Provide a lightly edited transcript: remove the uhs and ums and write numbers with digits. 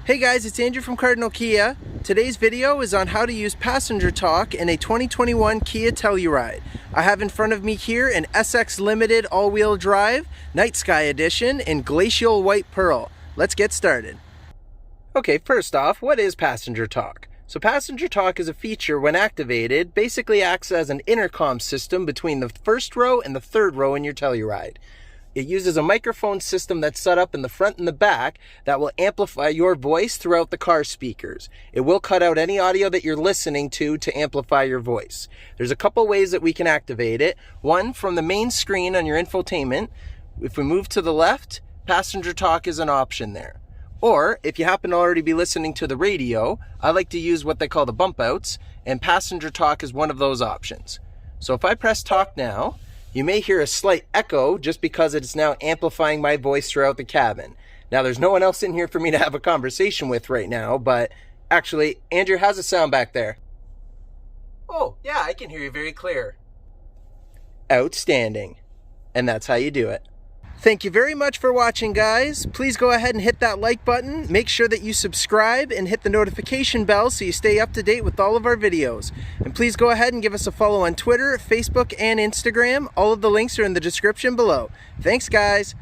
Hey guys, it's Andrew from Cardinal Kia. Today's video is on how to use passenger talk in a 2021 Kia Telluride. I have in front of me here an SX Limited all-wheel drive, Night Sky edition in glacial white pearl. Let's get started. Okay, first off, what is passenger talk? So passenger talk is a feature when activated, basically acts as an intercom system between the first row and the third row in your Telluride. It uses a microphone system that's set up in the front and the back that will amplify your voice throughout the car speakers. It will cut out any audio that you're listening to amplify your voice. There's a couple ways that we can activate it. One, from the main screen on your infotainment. If we move to the left, passenger talk is an option there. Or, if you happen to already be listening to the radio, I like to use what they call the bump outs, and passenger talk is one of those options. So if I press talk now, you may hear a slight echo just because it's now amplifying my voice throughout the cabin. Now, there's no one else in here for me to have a conversation with right now, but actually, Andrew, how's the sound back there? Oh, yeah, I can hear you very clear. Outstanding. And that's how you do it. Thank you very much for watching, guys. Please go ahead and hit that like button. Make sure that you subscribe and hit the notification bell so you stay up to date with all of our videos. And please go ahead and give us a follow on Twitter, Facebook, and Instagram. All of the links are in the description below. Thanks, guys.